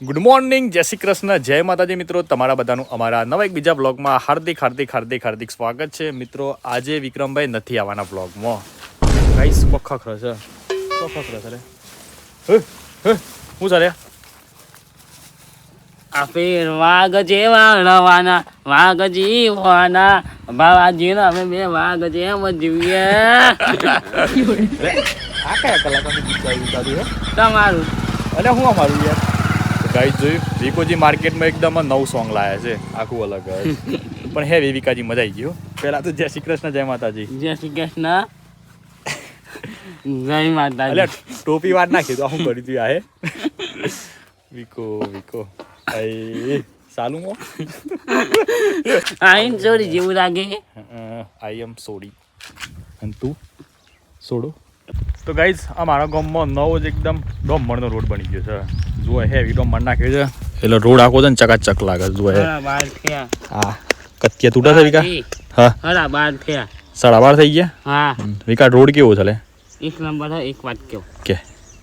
Good morning, જય શ્રી કૃષ્ણ, જય માતાજી મિત્રો. તમારા બધાનું અમારા નવા એક બીજા બ્લોગમાં હાર્દિક હાર્દિક હાર્દિક હાર્દિક સ્વાગત છે. મિત્રો આજે વિક્રમભાઈ નથી આવવાના બ્લોગમાં. ગાઈસ પખખરો છે, પખખરો છે રે. શું ચાલે? આ ફેર વાઘ જેવા રવાના વાઘ જીવાના બાવાજીના અમે બે વાઘ જેમ જીવીએ. આ કયા કલાકારનું ગીત ગાયું હે? તમારું અરે હું અમારું યાર. ગાઈસ જોયું, વિકોજી માર્કેટમાં એકદમ નવું સોંગ લાયા છે, આખું અલગ જ. પણ હે વિકાજી મજા આવી ગયો. પહેલા તો જય શ્રી કૃષ્ણ, જય માતાજી. જય શ્રી કૃષ્ણ, જય માતાજી. અલ્યા ટોપી વાત નાખી તો શું કરી તું આ હે? વિકો આઈ સાલું મો આઈન ચોરી જેવું લાગે. આઈ એમ સોરી. અને તું સોડો. તો ગાઈઝ આ મારા ગામમાં નવો જ એકદમ ડોમરનો રોડ બની ગયો છે. જુઓ હેવી ડોમર નાખ્યો છે એટલે રોડ આખો છે ને ચકાચક લાગે. જુઓ હે બાર થયા. હા કત્યા તૂટા છે વિકા? હા હરા બાર થયા. 12:30 થઈ ગયા. હા વિકા રોડ કેવો છે લે? એક નંબર હે. એક વાત કેવું કે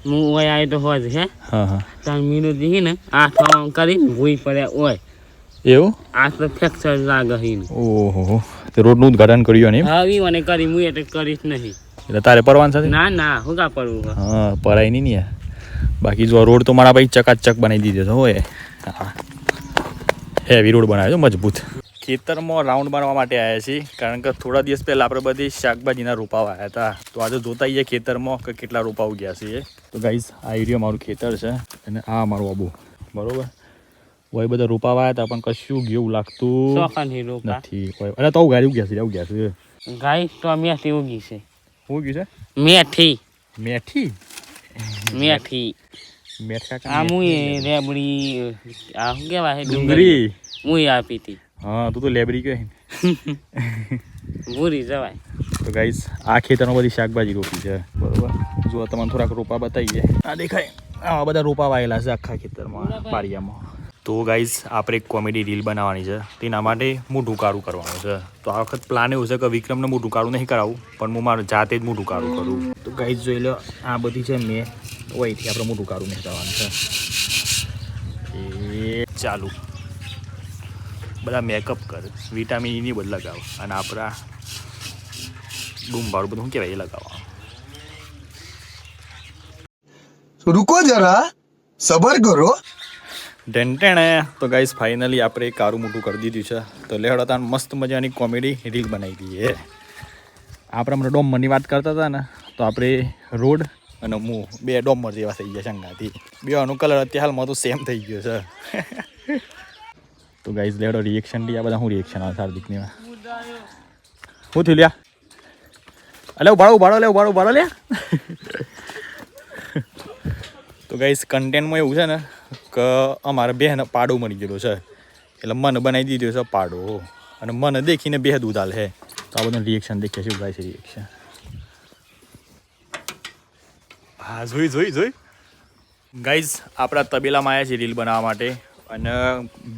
હું ઓય આય તો હોજ હે. હા હા તાર મીનુ દી ને આઠ કરીને ભૂઈ પડ્યા ઓય એવું? આ તો ફ્રેક્ચર લાગે હી. ઓહો, તે રોડનું ઉદ્ઘાટન કર્યું ને? હવે મને કરી હું એટલે કરીશ નહીં. એટલે તારે પરવાન છે? ના ના હું કા પડવું. હા પરાય નહીં ને. બાકી જો રોડ તો મારા ભાઈ ચકાચક બનાવી દીધો છે હોય. હા હેવી રોડ બનાવ્યો છે મજબૂત. ખેતરમાં રાઉન્ડ મારવા માટે આવ્યા છીએ કારણ કે થોડા દિવસ પહેલાં આપણે બધી શાકભાજીના રોપા આવ્યા હતા. તો આજે જોતા આવીએ ખેતરમાં કે કેટલા રોપા ઉગ્યા છે. તો ગાઈઝ આ એરિયા મારું ખેતર છે અને આ મારું આબુ બરોબર. હોય બધા રોપા આવ્યા હતા પણ કશું જેવું લાગતું નથી. અરે તો ગાડી ઉગ્યા છે. ગાય તો મેથી ઉગી છે. શું ઉગ્યું છે? મેથી. મેથી મેથી મેઠા આ મુએ રેબડી આ શું કહેવાય ડુંગળી મુએ આપી હતી. હા તું તો લેબરી કહે. ભૂરી જવાય. તો ગાઈઝ આ ખેતરમાં બધી શાકભાજી રોપી છે બરોબર. જો તમને થોડાક રોપા બતાવીએ. આ દેખાય આવા બધા રોપા વાયેલા છે આખા ખેતરમાં પારિયામાં. તો ગાઈઝ આપણે એક કોમેડી રીલ બનાવવાની છે. તેના માટે મોઢું કાળું કરવાનું છે. તો આ વખત પ્લાન એવું છે કે વિક્રમને મોઢું કાળું નહીં કરાવું પણ હું મારું જાતે જ મોઢું કાળું કરું. તો ગાઈઝ જોઈ લો આ બધી છે મેં વહીથી આપણે મોઢું કાળું નહીં કરવાનું છે. એ ચાલુ બધા મેકઅપ કર, વિટામિન ઈ ની બધું લગાવો અને આપણા ડૂમભાડું બધું શું કહેવાય એ લગાવવા. रुको जरा सबर करो. ઢેંટેણે. તો ગાઈસ ફાઇનલી આપણે કારું મોટું કરી દીધું છે. તો લેહડો તાન મસ્ત મજાની કોમેડી રીલ બનાવી દઈએ. આપણે હમણાં ડોમરની વાત કરતા હતા ને તો આપણે રોડ અને હું બે ડોમર જેવા થઈ ગયા શંકાથી. બેવાનું કલર અત્યારે હાલમાં તો સેમ થઈ ગયો છે. તો ગાઈસ લેહડો રિએક્શન લઈએ. આ બધા શું રિએક્શન આવે હાર્દિકની? શું થયું લ્યા? અલે ઉભાડો લે. તો ગાઈસ કન્ટેન્ટમાં એવું છે ને કે અમારે બેન પાડો મળી ગયેલો છે એટલે મને બનાવી દીધો છે પાડો અને મને દેખીને બે દૂધ હાલ છે. તો આ બધું રિએક્શન દેખીએ છીએ ગાઈસ. રિએક્શન હા જોઈ ગાઈસ આપણા તબેલામાં આવ્યા છે રીલ બનાવવા માટે અને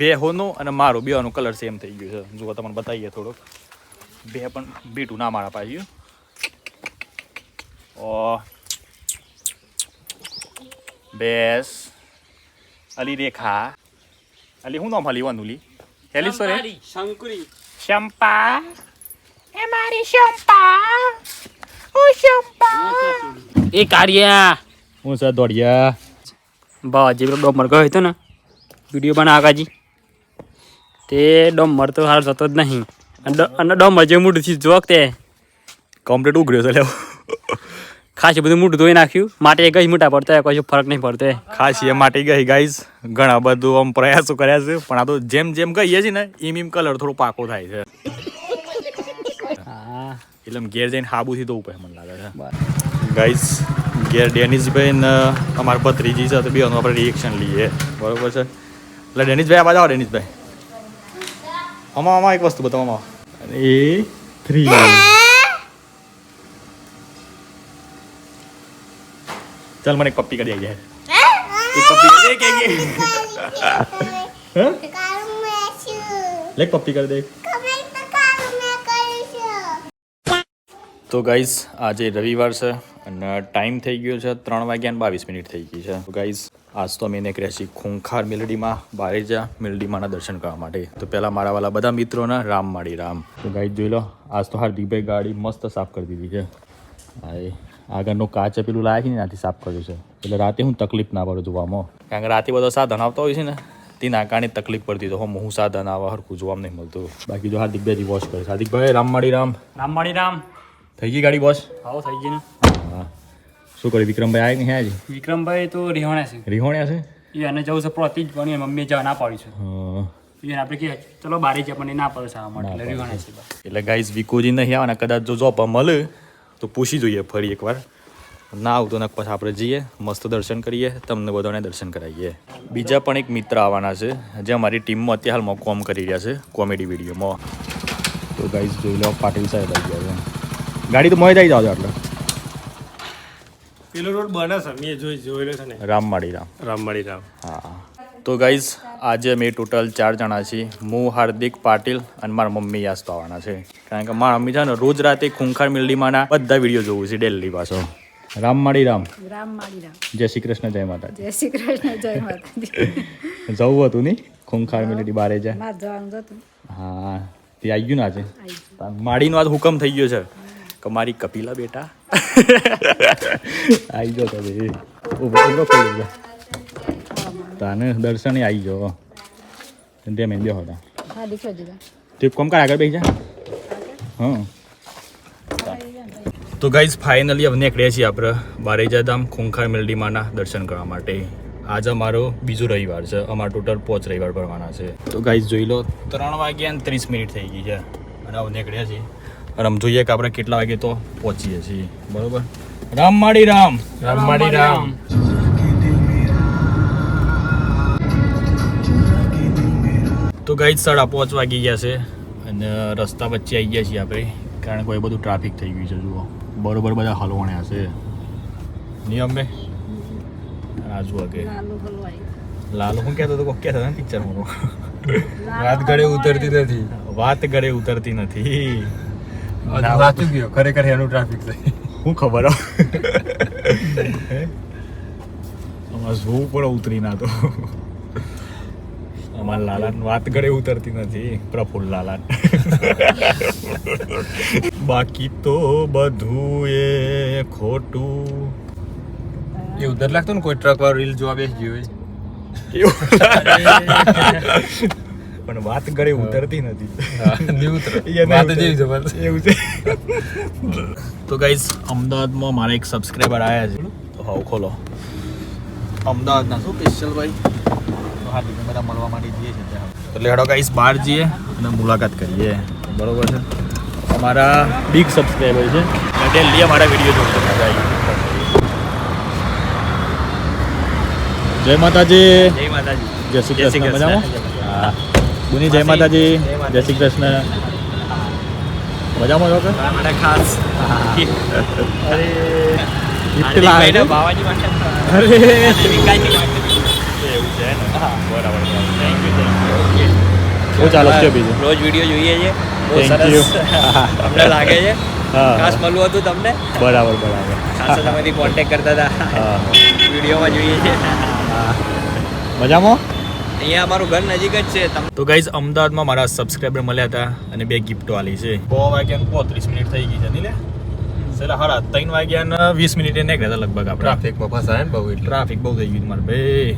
બે હોનો અને મારો બેનો કલર સેમ થઈ ગયો છે. જો તમને બતાવીએ થોડોક. બે પણ બેટું ના મારા પાડ્યું. ઓ બેસ અલી રેખા અલી હું નામ હલી વાનુલી હેલીશ્વર હે શંકરી શંપા એ મારી શંપા ઓ શંપા એ કાર્યા હું સર દોડિયા બાજી પેલો ડોમર ગયો હતો ને વિડીયો બનાવવાજી તે ડોમર તો હાલ થતો જ નહીં અને ડોમર જે મોઢું જોક તે કમ્પ્લીટ ઉઘર્યો છે લેવો. ખાસ બધું મોઢું ધોઈ નાખ્યું માટે ગઈ મોટા પડતા કશું ફરક નહીં પડતો. ખાસ એ માટે ગઈ ગાઈઝ ઘણા બધું આમ પ્રયાસો કર્યા છે પણ આ તો જેમ કહીએ છીએ ને એમ કલર થોડો પાકો થાય છે. હા એટલે ઘેર જઈને હાબુથી ધોવું પડે મને લાગે છે. ગાઈઝ ઘેર ડેનિશભાઈ ને અમારા ભત્રીજી છે તો બેનું આપણે રિએક્શન લઈએ બરોબર છે. એટલે ડેનિશભાઈ આ બાજુ આવો. ડેનિશભાઈ આમાં એક વસ્તુ બતાવો. એ 3 ચાલ મને એક પપ્પી કરી જાય. એક પપ્પી લે પપ્પી કરી દે. તો ગાઈઝ આજે રવિવાર છે અને ટાઈમ થઈ ગયો છે 3:22 થઈ ગઈ છે. તો ગાઈઝ આજ તો અમે નીકળ્યા છીએ ખૂંખાર મેલડીમાં બારેજા મેલડીમાંના દર્શન કરવા માટે. તો પહેલાં મારા વાલા બધા મિત્રોના રામ માળી રામ. તો ગાઈસ જોઈ લો, આજ તો હાર્દિકભાઈ ગાડી મસ્ત સાફ કરી દીધી છે. હા, આગળનો કાચ પેલું લાયા છે ને ત્યાંથી સાફ કર્યું છે, એટલે રાતે હું તકલીફ ના પડે જોવામાં. કારણ કે રાતે બધો સાધન આવતા હોય છે ને તે નાકાની તકલીફ પડતી, તો હું સાધન આવા હરખું જોવા નહીં મળતું. બાકી જો હાર્દિકભાઈ વોશ કરે. હાર્દિકભાઈ રામ માળી રામ. રામ માળી રામ. થઈ ગઈ ગાડી વોશ? આવો થઈ ગઈ ને. હા, શું કર્યું? વિક્રમભાઈ આવ્યા નહીં આજે? વિક્રમભાઈ તો રિહોણ્યા છે. રિહોણ્યા છે? એ અને જવું છે પ્રતિ જ પણ મમ્મીએ જવા ના પાડી છે. હા, એને આપણે કહે ચલો બારે જ પણ એ ના પડે સારા માટે એટલે રિહોણ્યા છે. એટલે ગાઈઝ વિકોજી નહીં આવવાના, કદાચ જો જોબ મળે તો પૂછી જોઈએ ફરી એકવાર. ના આવતું ને પછી આપણે જઈએ, મસ્ત દર્શન કરીએ, તમને બધાને દર્શન કરાવીએ. બીજા પણ એક મિત્ર આવવાના છે જે અમારી ટીમમાં અત્યારે હાલમાં કોમ કરી રહ્યા છે કોમેડી વિડીયોમાં. તો ગાઈઝ જોઈ લો, પાટીલ સાહેબ આવી ગયા છે. ગાડી તો મોય થઈ જાવ એટલે પેલો રોડ બને છે, મેં જોયેલો છે ને. રામ માળી રામ. રામ માળી રામ. હા, તો ગાઈઝ આજે અમે ટોટલ 4 જણા છીએ. હું, હાર્દિક, પાટીલ અને મારા મમ્મી યાસ તો આવવાના છે. કારણ કે મારા મમ્મી છે ને રોજ રાતે ખૂંખાર મિલડીમાંના બધા વિડીયો જોવું છે ડેલી પાછો. રામ માળી રામ. રામ માળી રામ. જય શ્રી કૃષ્ણ, જય માતાજી. જય શ્રી કૃષ્ણ, જય માતાજી. જવું હતું નહીં ખૂંખાર મિલડી બારે જાય? મારે જવાનું જ હતું. હા, તે આવી ગયું ને આજે. માળીનો આજ હુકમ થઈ ગયો છે કે મારી કપિલા બેટા આવી ગયો તમે. તાને દર્શને આવી ગયો તે મેં બેહો હતા. હા, દીકરો દીધા. તે કોમ કર આગળ બેસી જા. હા, તો ગાઈઝ ફાઇનલી હવે નીકળ્યા છીએ આપણે બારેજા ધામ ખૂંખાર મેલડીમાંના દર્શન કરવા માટે. આજે અમારો બીજો રવિવાર છે, અમારા ટોટલ 5 રવિવાર ભરવાના છે. તો ગાઈઝ જોઈ લો, 3 વાગ્યા અને 30 મિનિટ થઈ ગઈ છે અને હવે નીકળ્યા છીએ. અને આમ જોઈએ કે આપણે કેટલા વાગે તો પહોંચીએ છીએ. બરોબર. રામ માળી રામ. રામ માળી રામ. તો ગાઈઝ 5:30 વાગી ગયા છે અને રસ્તા વચ્ચે આવી ગયા છીએ આપણે, કારણ કે બધું ટ્રાફિક થઈ ગયું છે. જુઓ બરોબર બધા હલવાણ્યા છે નિયમ બે. આ જુઓ કે લાલુ હલવાઈ. લાલો હું કહેતો હતો, કોઈ કહેતો ને પિક્ચરમાં વાત ગળે ઉતરતી નથી. વાત ગળે ઉતરતી નથી. વાંચું ગયો ખરેખર એનું ટ્રાફિક છે. શું ખબર અમારે જોવું પડે ઉતરી ના તો. અમારા લાલાન વાત ગળે ઉતરતી નથી, પ્રફુલ્લ લાલાન. બાકી તો બધું એ ખોટું. એ ઉધર લાગતો ને કોઈ ટ્રક વાળો રીલ જોવા બેસી ગયો હોય. પણ વાત ગળે ઉતરતી નથી. વાત જેવી જબરદસ્ત. એવું છે. તો ગાઈઝ અમદાવાદમાં મારા એક સબસ્ક્રાઈબર આવ્યા છે. તો હાવ ખોલો. અમદાવાદના શું સ્પેશિયલ ભાઈ તો હા બધા મળવા માટે જઈએ છીએ ત્યાં. એટલે હેડો ગાઈઝ બહાર જઈએ અને મુલાકાત કરીએ. બરોબર છે. અમારા બિગ સબસ્ક્રાઈબર છે, ડેલી અમારા વિડીયો જોતા હતા. જય માતાજી. જય માતાજી. જય શ્રી કૃષ્ણ. મજામાં? હા. ગુની જય માતાજી. જય શ્રી કૃષ્ણ. મજામાં છો કે? માટે ખાસ અરે ગિફ્ટ લાવે બાવાજી માટે. અરે વિકાસજી માટે. એવું છે ને? બરાબર. Thank you. બહુ ચાલો છે બીજું. રોજ વિડીયો જોઈએ છે, બહુ Thank you. સરસ અમને લાગે છે. હા. ખાસ મળવું હતું તમને, બરાબર બરાબર. ખાસ તમારી કોન્ટેક્ટ કરતા હતા, હા. વિડીયોમાં જોઈએ છે. મજામાં? અહીંયા અમારું ઘર નજીક જ છે. તો ગાઈઝ અમદાવાદમાં મારા સબસ્ક્રાઈબર મળ્યા હતા અને 2 ગિફ્ટો આલી છે. 2 વાગ્યા 35 મિનિટ થઈ ગઈ છે નહીં લે? એટલે હાડા 3 વાગ્યા 20 મિનિટે નીકળ્યા હતા લગભગ આપણે. ટ્રાફિકમાં ફસાય ને બહુ એટલે. ટ્રાફિક બહુ થઈ ગયું મારે ભાઈ,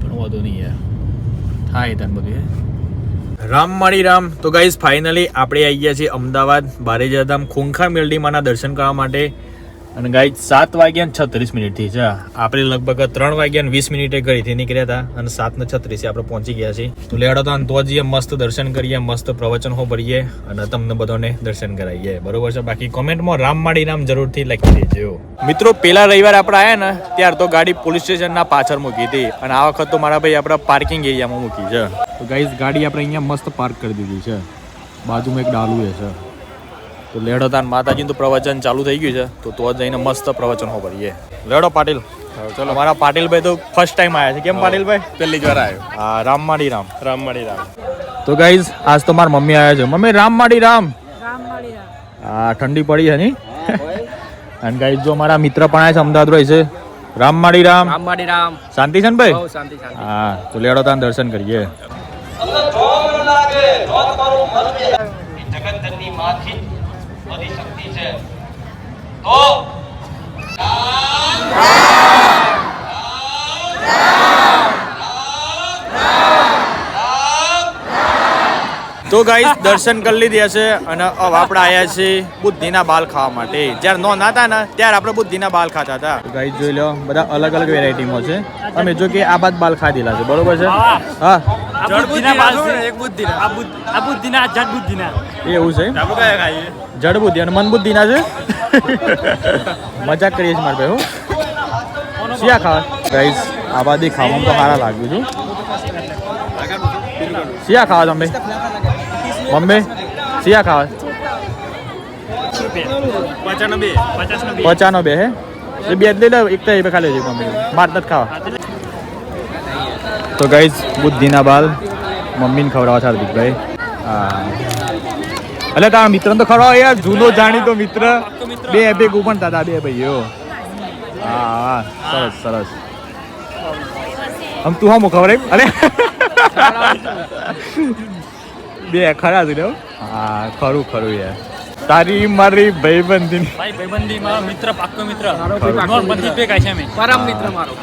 પણ વાંધો નહીં યાર, થાય તને બધું. રામ માળી રામ. તો ગાઈઝ ફાઇનલી આપણે આવી ગયા છીએ અમદાવાદ બારેજા ધામ ખૂંખાર મેલડીમાંના દર્શન કરવા માટે. અને ગાઈઝ 7 વાગ્યા 36 મિનિટથી છે. આપણે લગભગ 3 વાગ્યા 20 મિનિટે ઘરેથી નીકળ્યા હતા અને 7:36 આપણે પહોંચી ગયા છીએ. તો લેડો તો જઈએ, મસ્ત દર્શન કરીએ, મસ્ત પ્રવચન હો ભરીએ અને તમને બધાને દર્શન કરાવીએ. બરોબર છે. બાકી કોમેન્ટમાં રામ માળી રામ જરૂરથી લખી દેજો. મિત્રો પેલા રવિવારે આપણે આવ્યા ને ત્યાર તો ગાડી પોલીસ સ્ટેશનના પાછળ મૂકી હતી અને આ વખત તો મારા ભાઈ આપણા પાર્કિંગ એરિયામાં મૂકી છે. તો ગાઈઝ ગાડી આપણે અહીંયા મસ્ત પાર્ક કરી દીધી છે, બાજુમાં એક ડાલુ છે. તો લેડો તાન માતાજીનું તો પ્રવચન ચાલુ થઈ ગયું છે, તો જઈને મસ્ત પ્રવચન હો ભરીએ. લેડો પાટીલ. ચલો. મારા પાટીલભાઈ તો ફર્સ્ટ ટાઈમ આવ્યા છે. કેમ પાટીલભાઈ? પહેલી જ વાર આવ્યો. હા, રામ માળી રામ. રામ માળી રામ. તો ગાઈઝ આજ તો મારા મમ્મી આવ્યા છે. મમ્મી રામ માળી રામ. રામ માળી રામ. હા, ઠંડી પડી છે નહીં? અને ગાઈઝ જો મારા મિત્ર પણ આવ્યા છે, અમદાવાદ રહે છે, રામમાળી રામ રામવાડી રામ શાંતિ છે ને ભાઈ બહુ શાંતિ શાંતિ હા તો લેડો તાન દર્શન કરીએ જગતજનની માંથી બધી શક્તિ છે તો તો ગાઈસ દર્શન કરી લીધા છે અને હવે આપણે આવ્યા છીએ બુદ્ધિના બાલ ખાવા માટે જ્યારે નો નાતા ને ત્યારે આપણે બુદ્ધિના બાલ ખાતા હતા ગાઈસ જોઈ લો બધા અલગ અલગ વેરાયટીમાં છે અમે જો કે આ બાદ બાલ ખાધેલા છે બરોબર છે હા આ બુદ્ધિના બાલ છે એક બુદ્ધિના આ બુદ્ધિના જડ બુદ્ધિના એવું છે આપણે કયા ખાઈએ જડ બુદ્ધિ અને મન બુદ્ધિના છે મજાક કરીએ છીએ મારે ભાઈ હું શિયા ખાવા ગાઈસ આ બાદ ખાવામાં તો સારા લાગ્યું છું શિયા ખાવા તમે મમ્મી શિયા ખાવા 50 બે હે એ બે લઈ લો એક તો એ ખાલી લેજો મમ્મી માર નથી ખાવા તો ગાઈઝ બુદ્ધિના બાલ મમ્મીને ખવડાવવા છે હાર્દિકભાઈ હા એટલે તારા મિત્ર તો ખવડાવો યાર જૂનો જાણીતો મિત્ર બે ભેગું પણ દાદા બે ભાઈઓ હા હા સરસ સરસ આમ તું હા ખબર અરે બે ખરા છે ને હા ખરું ખરું યાર તારી મારી ભાઈબંધી મારો મિત્ર પાક્કો મિત્ર નોટબંધી પે કાય છે અમે પરમ મિત્ર મારો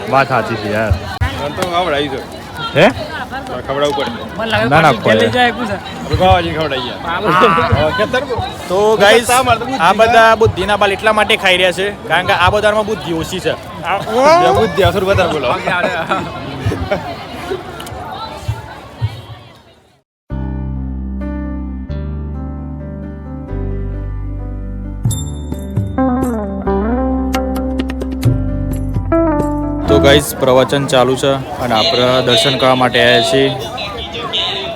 વાત સાચી છે યાર તો ખવડાવી દો હે ખવડાવવું પડે મને લાગે ના, ના, પાછી લઈ જાય પૂછે ગવાજી ખવડાવીએ તો ગાઈસ આ બધા બુદ્ધિના બાલ એટલા માટે ખાઈ રહ્યા છે કારણ કે આ બધામાં બુદ્ધિ ઓછી છે બુદ્ધિ અસર બધા બોલો તો ગાઈસ પ્રવચન ચાલુ છે અને આપણે દર્શન કરવા માટે આવ્યા છીએ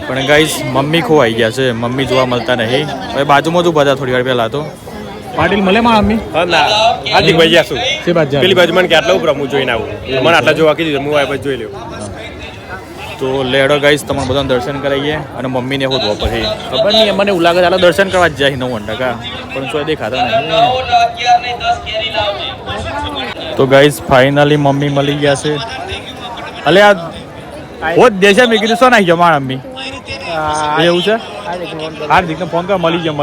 પણ ગાઈસ મમ્મી ખોવાઈ ગયા છે મમ્મી જોવા મળતા નહીં હવે બાજુમાં જ ઊભા હતા થોડી વાર પહેલા તો પાટીલ મળે માં મમ્મી હા ના હાર્દિકભાઈ જાશું શી વાત પેલી બાજુ મને કે આટલા ઉપર હું જોઈને આવું મને આટલા જોવા કીધું હું આ બાજુ જોઈ લઉં તો લેડો ગાઈસ તમને બધાને દર્શન કરાવીએ અને મમ્મીને હોદવા પછી ખબર નહીં મને એવું લાગે છે દર્શન કરવા જ જાય 90% પણ કોઈ દેખાતા નહીં તો ગાઈસ ફાઇનલી મમ્મી મળી ગયા છે અલે આ હોત દેશે મેં કીધું શું નાખી ગયો મારા મમ્મી એવું છે હાર્દિકને ફોન કર મળી જાય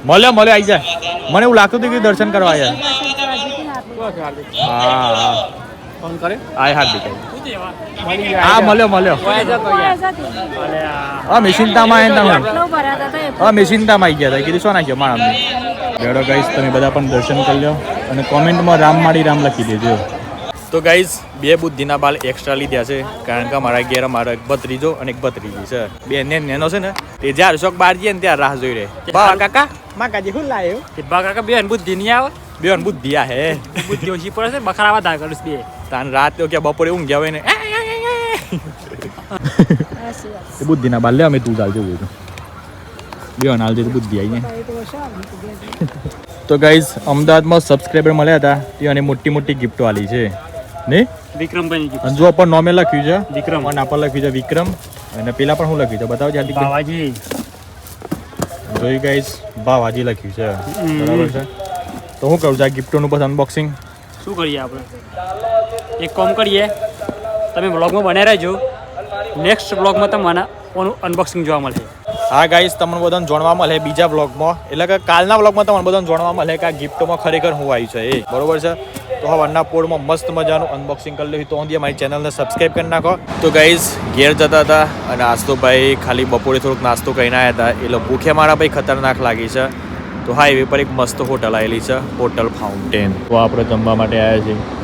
મળે આવી જાય મને એવું લાગતું હતું કે દર્શન કરવા આવ્યા હા હા ફોન કરે આય હાર્દિક હા મળ્યો હા મેશિનતામાં આવ્યા તમે હા મેશિનતામાં આવી ગયા હતા કીધું શું નાખ્યો મારા મમ્મી બેડો ગાઈસ તમે બધા પણ દર્શન કરી લો અને કોમેન્ટમાં રામમાળી રામ લખી દેજો તો ગાઈસ બે બુદ્ધિના બાલ એક્સ્ટ્રા લીધા છે કારણ કે મારા ઘેર મારા એક ભત્રીજો અને એક ભત્રીજી છે બે નેનો છે ને તે જ્યારે શોખ બહાર જઈએ ને ત્યારે રાહ જોઈ રહે બા કાકા કાકાજી શું લાવ્યો બા કાકા બેન બુદ્ધિ નહીં આવે બેન બુદ્ધિ આ હે બુદ્ધિ ઓછી પડે છે બખરાવા દા કરું બે તાન રાત કે બપોરે ઊંઘ્યા હોય ને એ બુદ્ધિના બાલ લે અમે તું ચાલજો બોલ બેન હાલ દે બુદ્ધિ આવી ને તો ગાઈઝ અમદાવાદમાં સબસ્ક્રાઈબર મળ્યા હતા તે મોટી મોટી ગિફ્ટો આલી છે નહીં વિક્રમભાઈ અને જો પણ નોમે લખ્યું છે વિક્રમ અને આપણ લખ્યું છે વિક્રમ અને પેલા પણ શું લખ્યું છે બતાવો જલ્દી બાવાજી જોઈ ગાઈઝ બાવાજી લખ્યું છે બરાબર છે તો હું કરું છું આ ગિફ્ટોનું બસ અનબોક્સિંગ શું કરીએ આપણે એક કામ કરીએ તમે બ્લોગમાં બને રહેજો નેક્સ્ટ બ્લોગમાં તમને અનબોક્સિંગ જોવા મળશે હા ગાઈઝ તમને બધાને જાણવા મળે બીજા બ્લોગમાં એટલે કે કાલના બ્લોગમાં તમને બધાને જાણવા મળે કે આ ગિફ્ટોમાં ખરેખર હું આવી છે એ બરોબર છે તો હવાના પોળમાં મસ્ત મજાનું અનબોક્સિંગ કરી લેવી તો અંગે મારી ચેનલને સબસ્ક્રાઈબ કરી નાખો તો ગાઈઝ ઘેર જતા હતા અને આજ તો ભાઈ ખાલી બપોરે થોડુંક નાસ્તો કરીને આવ્યા હતા એટલે ભૂખે મારા ભાઈ ખતરનાક લાગી છે તો હાઈવે પર એક મસ્ત હોટલ આવેલી છે હોટલ ફાઉન્ટેન તો આપણે જમવા માટે આવ્યા છીએ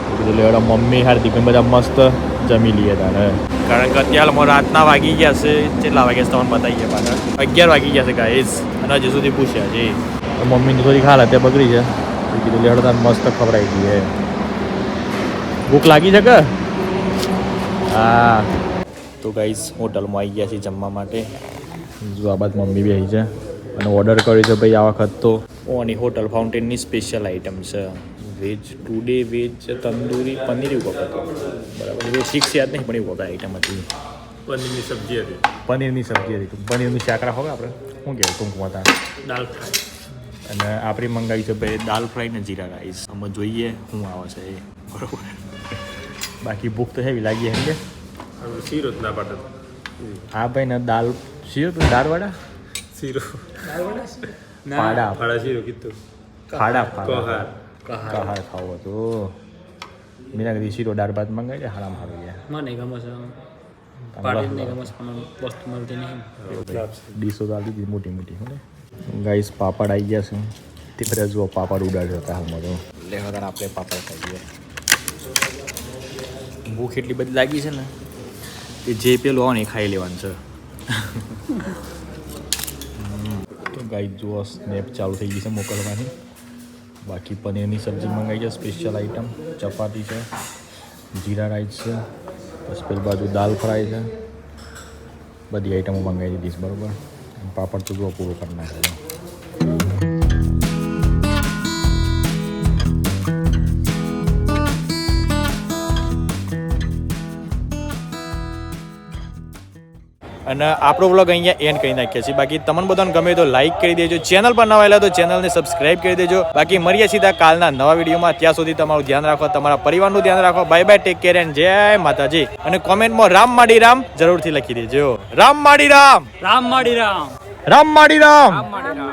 કીધું લેવડા મમ્મી હાર્દિક બધા મસ્ત જમી લઈએ તારે કારણ કે અત્યારે રાતના વાગી ગયા છે કેટલા વાગ્યા છે તમને બતાવીએ પાછા 11 વાગી ગયા છે ગાઈસ અને હજુ સુધી પૂછ્યા છે તો મમ્મીની થોડી ખાલ અત્યારે બગડી છે કીધું લેવડા તાર મસ્ત ખવડાવી દઈએ ભૂખ લાગી છે કે હા તો ગાઈસ હોટલમાં આવી ગયા છે જમવા માટે જો આ બાદ મમ્મી બી આવી છે અને ઓર્ડર કર્યો છે ભાઈ આ વખત તો ઓની હોટલ ફાઉન્ટેનની સ્પેશિયલ આઈટમ છે veg today veg tandoori paneer એવું વખત બરાબર એ ફિક્સ યાદ નહીં પણ એવું વખત આઈટમ હતી પનીરની સબ્જી હતી પનીરની સબ્જી હતી પનીરનું શાક રાખો આપણે શું કહેવું ટૂંકમાં હતા દાલ ફ્રાય અને આપણી મંગાવી છે ભાઈ દાલ ફ્રાય ને જીરા રાઈસ. અમે જોઈએ શું આવે છે એ બરોબર. બાકી ભૂખ તો હેવી લાગી એમ કે શીરો જ ના પાડે હા ભાઈ ને દાલ શીરો તો દાળવાળા શીરો પાડા ફાડા શીરો કીધું ખાડા કહાર કહાર ખાવો તો મીના કદી શીરો દાળ ભાત મંગાવી દે હારામ હારું ગયા મને ગમે છે પાડી નહીં ગમે છે પણ વસ્તુ મળતી નહીં ડીશો તો આવી દીધી મોટી મોટી હો ગાઈસ પાપડ આવી ગયા છે તે બધા જુઓ પાપડ ઉડાડ્યો હતા હાલમાં તો લેવા તાર આપણે પાપડ ખાઈએ ભૂખ એટલી બધી લાગી છે ને કે જે પેલું આવે ને એ ખાઈ લેવાનું છે તો ગાઈસ જુઓ સ્નેપ ચાલુ થઈ ગઈ છે મોકલવાની બાકી પનીરની સબ્જી મંગાવી છે સ્પેશિયલ આઈટમ ચપાતી છે જીરા રાઈસ છે પછી પેલી બાજુ દાલ ફ્રાય છે બધી આઈટમો મંગાવી દીધી છે બરાબર પાપડ તો જો પૂરો કરી નાખ્યો અને આપણો વ્લોગ અહીંયા એન્ડ કરી નાખીએ છીએ બાકી તમને બધાને ગમે તો લાઈક કરી દેજો ચેનલ પર નવા આવેલા તો ચેનલને સબસ્ક્રાઇબ કરી દેજો બાકી મળીએ સીધા કાલના નવા વિડીયોમાં ત્યાં સુધી તમારું ધ્યાન રાખો તમારા પરિવારનું ધ્યાન રાખો bye bye take care and જય માતાજી અને કોમેન્ટમાં રામ માડી રામ જરૂરથી લખી દેજો રામ માડી રામ રામ માડી રામ રામ માડી રામ રામ માડી રામ